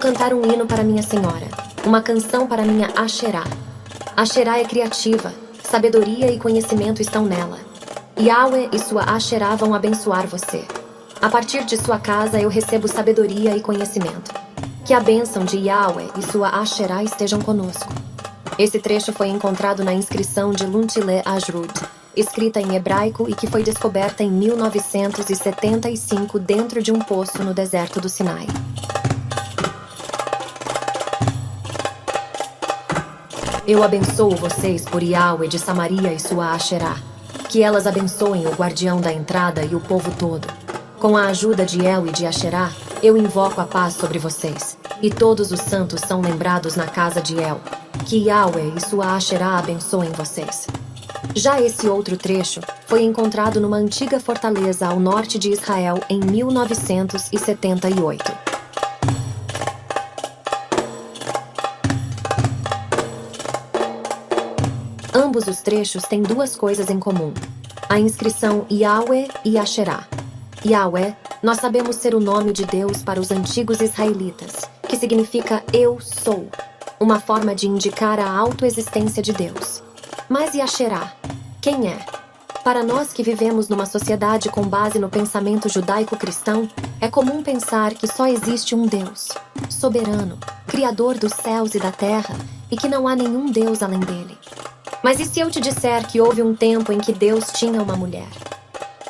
cantar um hino para minha senhora, uma canção para minha Asherá. Asherá é criativa, sabedoria e conhecimento estão nela. Yahweh e sua Asherá vão abençoar você. A partir de sua casa eu recebo sabedoria e conhecimento. Que a bênção de Yahweh e sua Asherá estejam conosco. Esse trecho foi encontrado na inscrição de Luntile Ajrud, escrita em hebraico e que foi descoberta em 1975 dentro de um poço no deserto do Sinai. Eu abençoo vocês por Yahweh de Samaria e sua Asherá. Que elas abençoem o guardião da entrada e o povo todo. Com a ajuda de El e de Asherá, eu invoco a paz sobre vocês. E todos os santos são lembrados na casa de El. Que Yahweh e sua Asherá abençoem vocês. Já esse outro trecho foi encontrado numa antiga fortaleza ao norte de Israel em 1978. Ambos os trechos têm duas coisas em comum. A inscrição Yahweh e Asherá. Yahweh, nós sabemos ser o nome de Deus para os antigos israelitas, que significa Eu Sou, uma forma de indicar a autoexistência de Deus. Mas e Asherá? Quem é? Para nós que vivemos numa sociedade com base no pensamento judaico-cristão, é comum pensar que só existe um Deus, soberano, criador dos céus e da terra, e que não há nenhum Deus além dele. Mas e se eu te disser que houve um tempo em que Deus tinha uma mulher?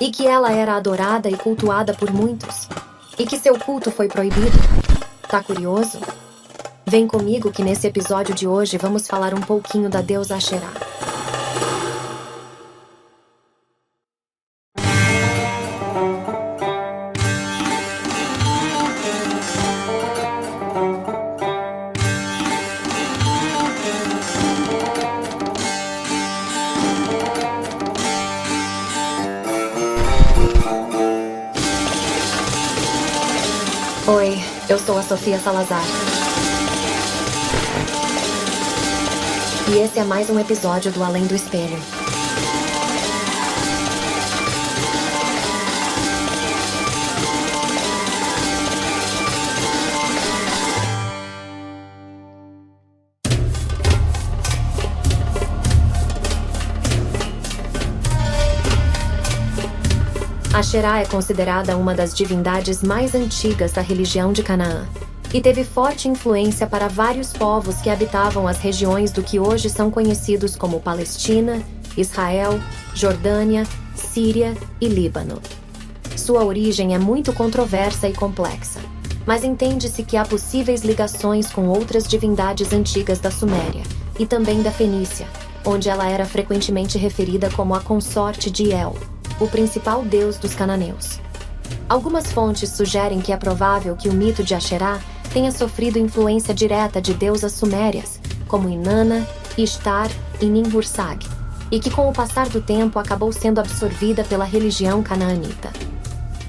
E que ela era adorada e cultuada por muitos? E que seu culto foi proibido? Tá curioso? Vem comigo que nesse episódio de hoje vamos falar um pouquinho da deusa Asherá. Oi, eu sou a Sofia Salazar. E esse é mais um episódio do Além do Espelho. Asherá é considerada uma das divindades mais antigas da religião de Canaã e teve forte influência para vários povos que habitavam as regiões do que hoje são conhecidos como Palestina, Israel, Jordânia, Síria e Líbano. Sua origem é muito controversa e complexa, mas entende-se que há possíveis ligações com outras divindades antigas da Suméria e também da Fenícia, onde ela era frequentemente referida como a consorte de El, o principal deus dos cananeus. Algumas fontes sugerem que é provável que o mito de Asherá tenha sofrido influência direta de deusas sumérias, como Inanna, Ishtar e Ninhursag, e que com o passar do tempo acabou sendo absorvida pela religião canaanita.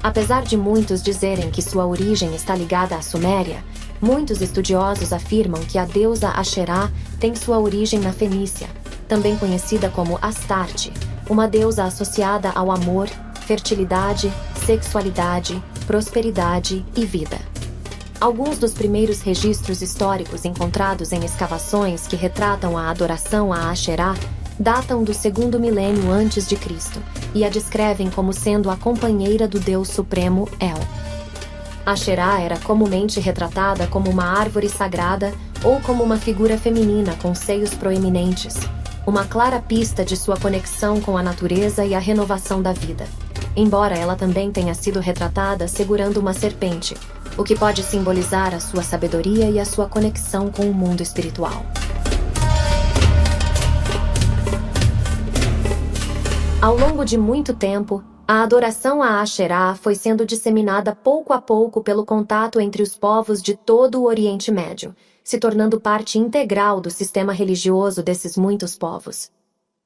Apesar de muitos dizerem que sua origem está ligada à Suméria, muitos estudiosos afirmam que a deusa Asherá tem sua origem na Fenícia, também conhecida como Astarte, uma deusa associada ao amor, fertilidade, sexualidade, prosperidade e vida. Alguns dos primeiros registros históricos encontrados em escavações que retratam a adoração a Asherá datam do 2º milênio antes de Cristo e a descrevem como sendo a companheira do Deus Supremo El. Asherá era comumente retratada como uma árvore sagrada ou como uma figura feminina com seios proeminentes, uma clara pista de sua conexão com a natureza e a renovação da vida, embora ela também tenha sido retratada segurando uma serpente, o que pode simbolizar a sua sabedoria e a sua conexão com o mundo espiritual. Ao longo de muito tempo, a adoração a Asherá foi sendo disseminada pouco a pouco pelo contato entre os povos de todo o Oriente Médio, se tornando parte integral do sistema religioso desses muitos povos.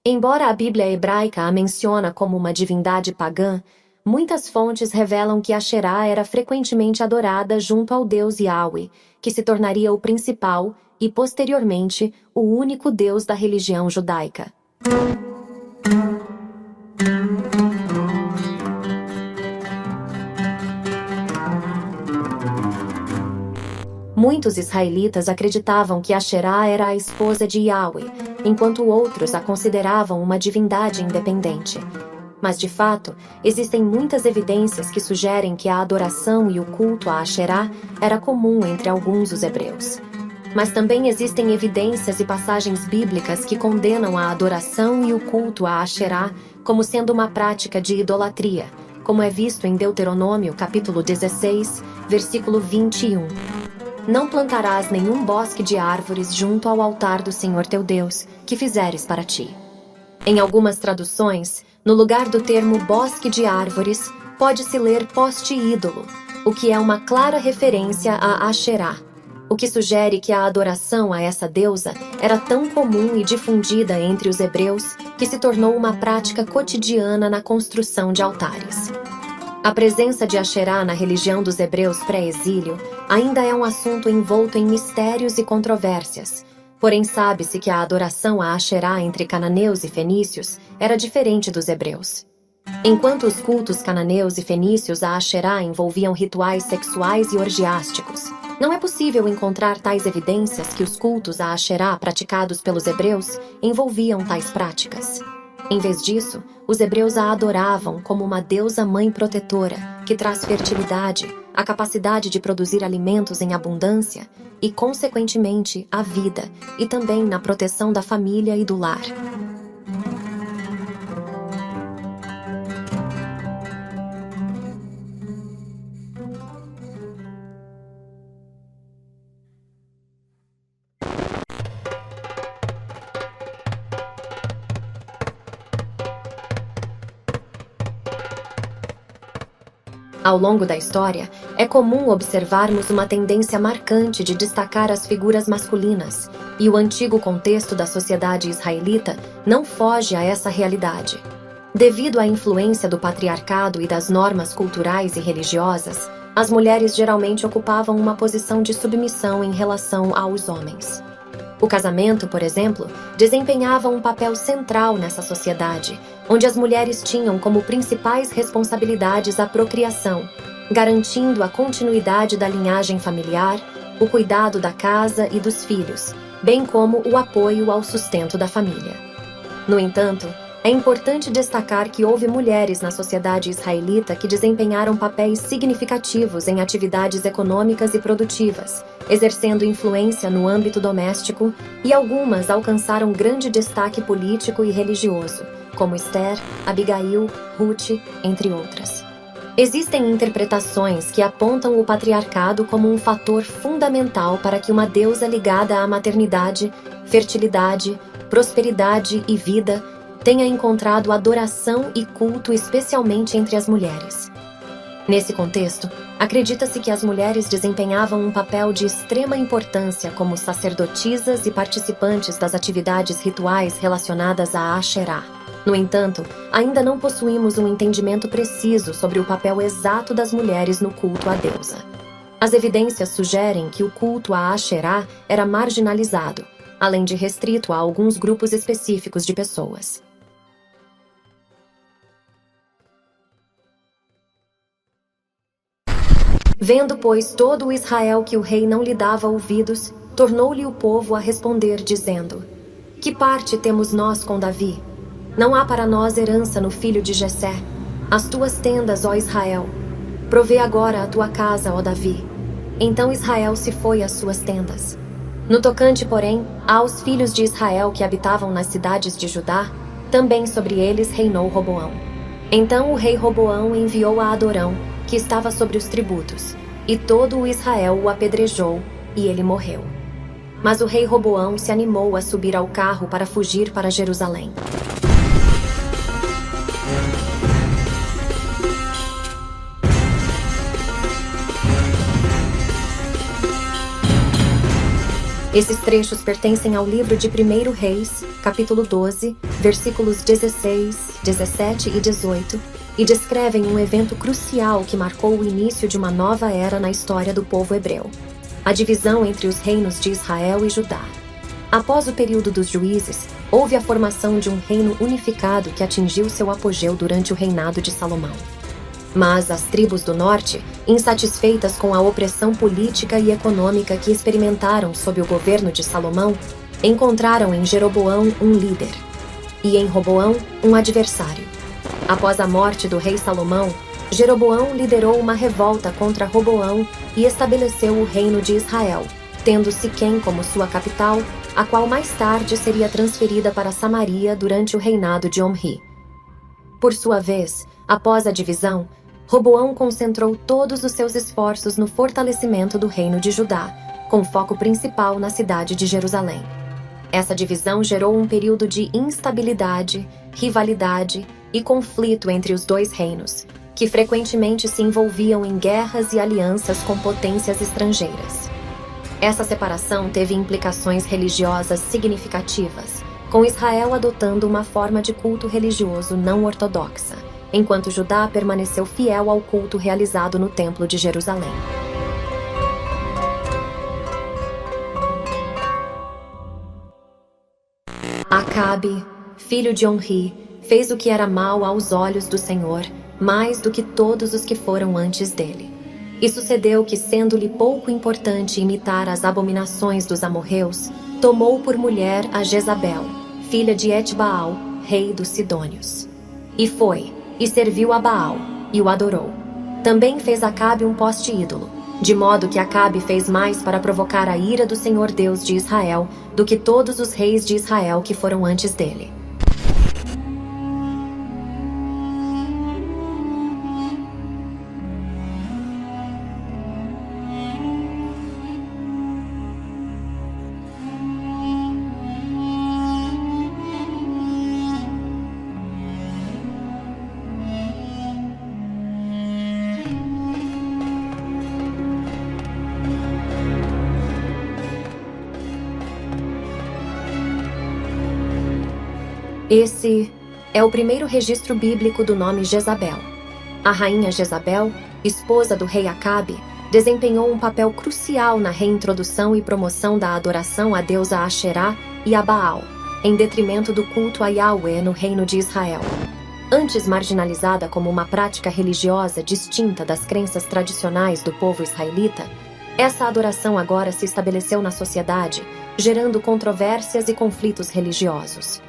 Embora a Bíblia hebraica a menciona como uma divindade pagã, muitas fontes revelam que Asherá era frequentemente adorada junto ao deus Yahweh, que se tornaria o principal e, posteriormente, o único deus da religião judaica. Muitos israelitas acreditavam que Asherá era a esposa de Yahweh, enquanto outros a consideravam uma divindade independente. Mas, de fato, existem muitas evidências que sugerem que a adoração e o culto a Asherá era comum entre alguns dos hebreus. Mas também existem evidências e passagens bíblicas que condenam a adoração e o culto a Asherá como sendo uma prática de idolatria, como é visto em Deuteronômio capítulo 16, versículo 21. Não plantarás nenhum bosque de árvores junto ao altar do Senhor teu Deus, que fizeres para ti. Em algumas traduções, no lugar do termo bosque de árvores, pode-se ler poste ídolo, o que é uma clara referência a Asherá, o que sugere que a adoração a essa deusa era tão comum e difundida entre os hebreus que se tornou uma prática cotidiana na construção de altares. A presença de Asherá na religião dos hebreus pré-exílio ainda é um assunto envolto em mistérios e controvérsias, porém sabe-se que a adoração a Asherá entre cananeus e fenícios era diferente dos hebreus. Enquanto os cultos cananeus e fenícios a Asherá envolviam rituais sexuais e orgiásticos, não é possível encontrar tais evidências que os cultos a Asherá praticados pelos hebreus envolviam tais práticas. Em vez disso, os hebreus a adoravam como uma deusa mãe protetora, que traz fertilidade, a capacidade de produzir alimentos em abundância e, consequentemente, a vida, e também na proteção da família e do lar. Ao longo da história, é comum observarmos uma tendência marcante de destacar as figuras masculinas, e o antigo contexto da sociedade israelita não foge a essa realidade. Devido à influência do patriarcado e das normas culturais e religiosas, as mulheres geralmente ocupavam uma posição de submissão em relação aos homens. O casamento, por exemplo, desempenhava um papel central nessa sociedade, onde as mulheres tinham como principais responsabilidades a procriação, garantindo a continuidade da linhagem familiar, o cuidado da casa e dos filhos, bem como o apoio ao sustento da família. No entanto, é importante destacar que houve mulheres na sociedade israelita que desempenharam papéis significativos em atividades econômicas e produtivas, exercendo influência no âmbito doméstico, e algumas alcançaram grande destaque político e religioso, como Esther, Abigail, Ruth, entre outras. Existem interpretações que apontam o patriarcado como um fator fundamental para que uma deusa ligada à maternidade, fertilidade, prosperidade e vida tenha encontrado adoração e culto especialmente entre as mulheres. Nesse contexto, acredita-se que as mulheres desempenhavam um papel de extrema importância como sacerdotisas e participantes das atividades rituais relacionadas a Asherá. No entanto, ainda não possuímos um entendimento preciso sobre o papel exato das mulheres no culto à deusa. As evidências sugerem que o culto a Asherá era marginalizado, além de restrito a alguns grupos específicos de pessoas. Vendo, pois, todo o Israel que o rei não lhe dava ouvidos, tornou-lhe o povo a responder, dizendo: Que parte temos nós com Davi? Não há para nós herança no filho de Jessé. As tuas tendas, ó Israel. Provê agora a tua casa, ó Davi. Então Israel se foi às suas tendas. No tocante, porém, aos filhos de Israel que habitavam nas cidades de Judá, também sobre eles reinou Roboão. Então o rei Roboão enviou a Adorão, que estava sobre os tributos, e todo o Israel o apedrejou, e ele morreu. Mas o rei Roboão se animou a subir ao carro para fugir para Jerusalém. Esses trechos pertencem ao livro de 1 Reis, capítulo 12, versículos 16, 17 e 18, e descrevem um evento crucial que marcou o início de uma nova era na história do povo hebreu: a divisão entre os reinos de Israel e Judá. Após o período dos juízes, houve a formação de um reino unificado que atingiu seu apogeu durante o reinado de Salomão. Mas as tribos do norte, insatisfeitas com a opressão política e econômica que experimentaram sob o governo de Salomão, encontraram em Jeroboão um líder e em Roboão um adversário. Após a morte do rei Salomão, Jeroboão liderou uma revolta contra Roboão e estabeleceu o reino de Israel, tendo Siquém como sua capital, a qual mais tarde seria transferida para Samaria durante o reinado de Omri. Por sua vez, após a divisão, Roboão concentrou todos os seus esforços no fortalecimento do reino de Judá, com foco principal na cidade de Jerusalém. Essa divisão gerou um período de instabilidade, rivalidade e conflito entre os dois reinos, que frequentemente se envolviam em guerras e alianças com potências estrangeiras. Essa separação teve implicações religiosas significativas, com Israel adotando uma forma de culto religioso não ortodoxa, enquanto Judá permaneceu fiel ao culto realizado no Templo de Jerusalém. Acabe, filho de Omri, fez o que era mal aos olhos do Senhor, mais do que todos os que foram antes dele. E sucedeu que, sendo-lhe pouco importante imitar as abominações dos amorreus, tomou por mulher a Jezabel, filha de Etbaal, rei dos Sidônios. E foi, e serviu a Baal, e o adorou. Também fez Acabe um poste ídolo, de modo que Acabe fez mais para provocar a ira do Senhor Deus de Israel do que todos os reis de Israel que foram antes dele. Esse é o primeiro registro bíblico do nome Jezabel. A rainha Jezabel, esposa do rei Acabe, desempenhou um papel crucial na reintrodução e promoção da adoração à deusa Asherá e a Baal, em detrimento do culto a Yahweh no reino de Israel. Antes marginalizada como uma prática religiosa distinta das crenças tradicionais do povo israelita, essa adoração agora se estabeleceu na sociedade, gerando controvérsias e conflitos religiosos.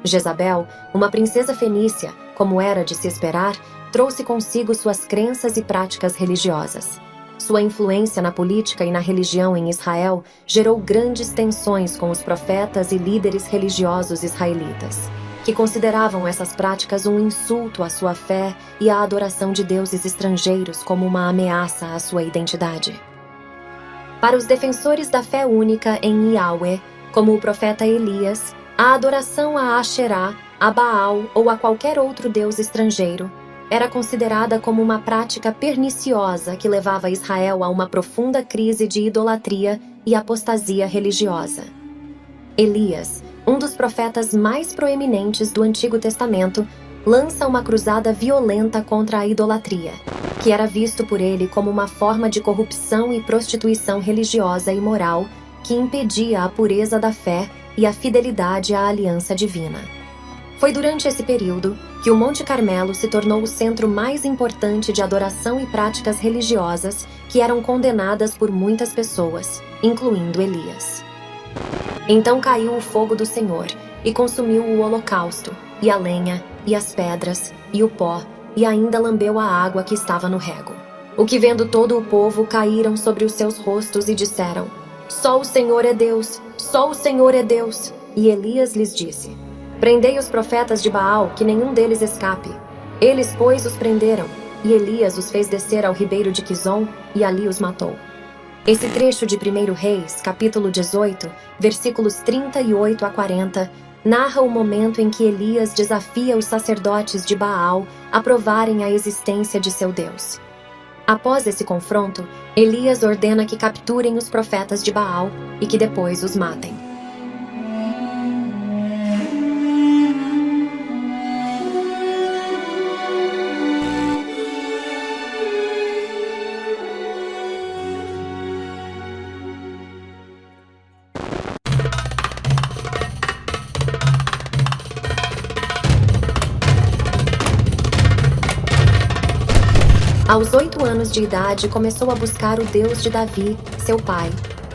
Jezabel, uma princesa fenícia, como era de se esperar, trouxe consigo suas crenças e práticas religiosas. Sua influência na política e na religião em Israel gerou grandes tensões com os profetas e líderes religiosos israelitas, que consideravam essas práticas um insulto à sua fé e à adoração de deuses estrangeiros como uma ameaça à sua identidade. Para os defensores da fé única em Yahweh, como o profeta Elias, a adoração a Asherá, a Baal ou a qualquer outro deus estrangeiro era considerada como uma prática perniciosa que levava Israel a uma profunda crise de idolatria e apostasia religiosa. Elias, um dos profetas mais proeminentes do Antigo Testamento, lança uma cruzada violenta contra a idolatria, que era visto por ele como uma forma de corrupção e prostituição religiosa e moral que impedia a pureza da fé e a fidelidade à aliança divina. Foi durante esse período que o Monte Carmelo se tornou o centro mais importante de adoração e práticas religiosas que eram condenadas por muitas pessoas, incluindo Elias. Então caiu o fogo do Senhor e consumiu o holocausto, e a lenha, e as pedras, e o pó, e ainda lambeu a água que estava no rego. O que vendo todo o povo caíram sobre os seus rostos e disseram: Só o Senhor é Deus, só o Senhor é Deus. E Elias lhes disse: Prendei os profetas de Baal, que nenhum deles escape. Eles, pois, os prenderam, e Elias os fez descer ao ribeiro de Quizon, e ali os matou. Esse trecho de 1 Reis, capítulo 18, versículos 38 a 40, narra o momento em que Elias desafia os sacerdotes de Baal a provarem a existência de seu Deus. Após esse confronto, Elias ordena que capturem os profetas de Baal e que depois os matem. Aos 8 anos de idade, começou a buscar o Deus de Davi, seu pai.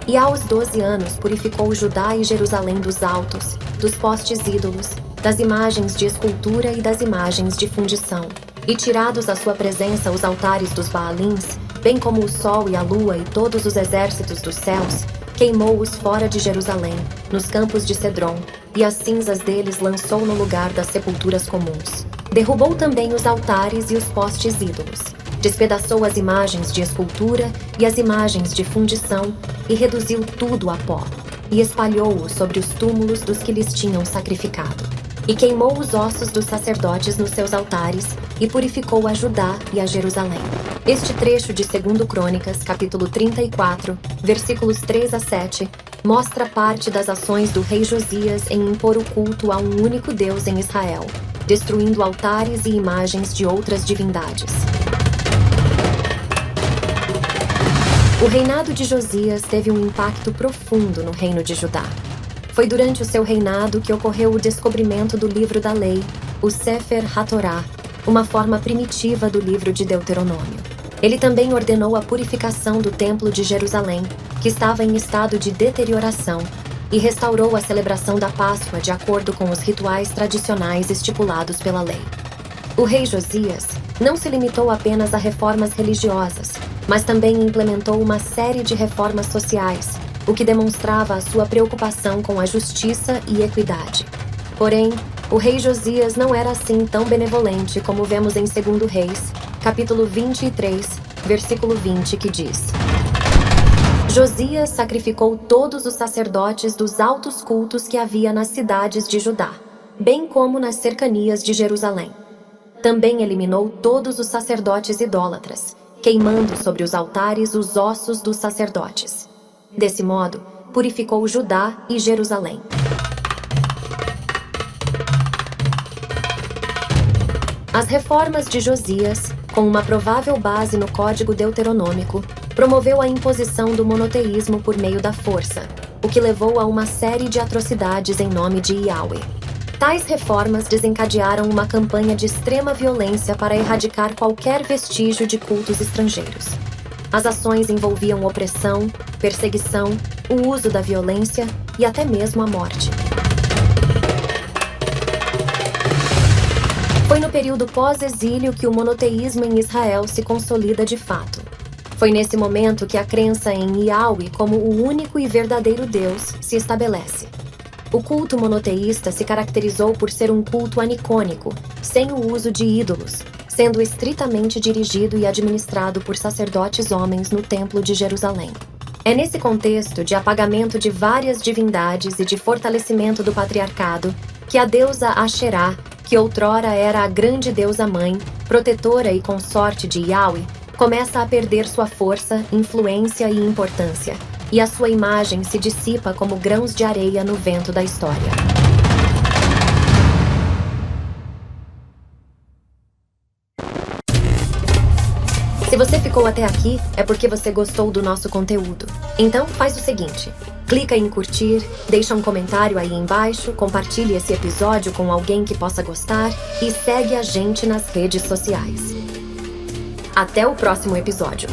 E aos 12 anos, purificou Judá e Jerusalém dos altos, dos postes ídolos, das imagens de escultura e das imagens de fundição. E tirados à sua presença os altares dos Baalins, bem como o sol e a lua e todos os exércitos dos céus, queimou-os fora de Jerusalém, nos campos de Cedron, e as cinzas deles lançou no lugar das sepulturas comuns. Derrubou também os altares e os postes ídolos. Despedaçou as imagens de escultura e as imagens de fundição e reduziu tudo a pó, e espalhou-o sobre os túmulos dos que lhes tinham sacrificado. E queimou os ossos dos sacerdotes nos seus altares e purificou a Judá e a Jerusalém. Este trecho de 2 Crônicas, capítulo 34, versículos 3 a 7, mostra parte das ações do rei Josias em impor o culto a um único Deus em Israel, destruindo altares e imagens de outras divindades. O reinado de Josias teve um impacto profundo no reino de Judá. Foi durante o seu reinado que ocorreu o descobrimento do livro da lei, o Sefer HaTorá, uma forma primitiva do livro de Deuteronômio. Ele também ordenou a purificação do Templo de Jerusalém, que estava em estado de deterioração, e restaurou a celebração da Páscoa de acordo com os rituais tradicionais estipulados pela lei. O rei Josias não se limitou apenas a reformas religiosas, mas também implementou uma série de reformas sociais, o que demonstrava a sua preocupação com a justiça e equidade. Porém, o rei Josias não era assim tão benevolente como vemos em 2 Reis, capítulo 23, versículo 20, que diz: Josias sacrificou todos os sacerdotes dos altos cultos que havia nas cidades de Judá, bem como nas cercanias de Jerusalém. Também eliminou todos os sacerdotes idólatras, queimando sobre os altares os ossos dos sacerdotes. Desse modo, purificou Judá e Jerusalém. As reformas de Josias, com uma provável base no Código Deuteronômico, promoveu a imposição do monoteísmo por meio da força, o que levou a uma série de atrocidades em nome de Yahweh. Tais reformas desencadearam uma campanha de extrema violência para erradicar qualquer vestígio de cultos estrangeiros. As ações envolviam opressão, perseguição, o uso da violência e até mesmo a morte. Foi no período pós-exílio que o monoteísmo em Israel se consolida de fato. Foi nesse momento que a crença em Yahweh como o único e verdadeiro Deus se estabelece. O culto monoteísta se caracterizou por ser um culto anicônico, sem o uso de ídolos, sendo estritamente dirigido e administrado por sacerdotes homens no Templo de Jerusalém. É nesse contexto de apagamento de várias divindades e de fortalecimento do patriarcado que a deusa Asherá, que outrora era a grande deusa-mãe, protetora e consorte de Yahweh, começa a perder sua força, influência e importância, e a sua imagem se dissipa como grãos de areia no vento da história. Se você ficou até aqui, é porque você gostou do nosso conteúdo. Então, faz o seguinte: clica em curtir, deixa um comentário aí embaixo, compartilhe esse episódio com alguém que possa gostar e segue a gente nas redes sociais. Até o próximo episódio.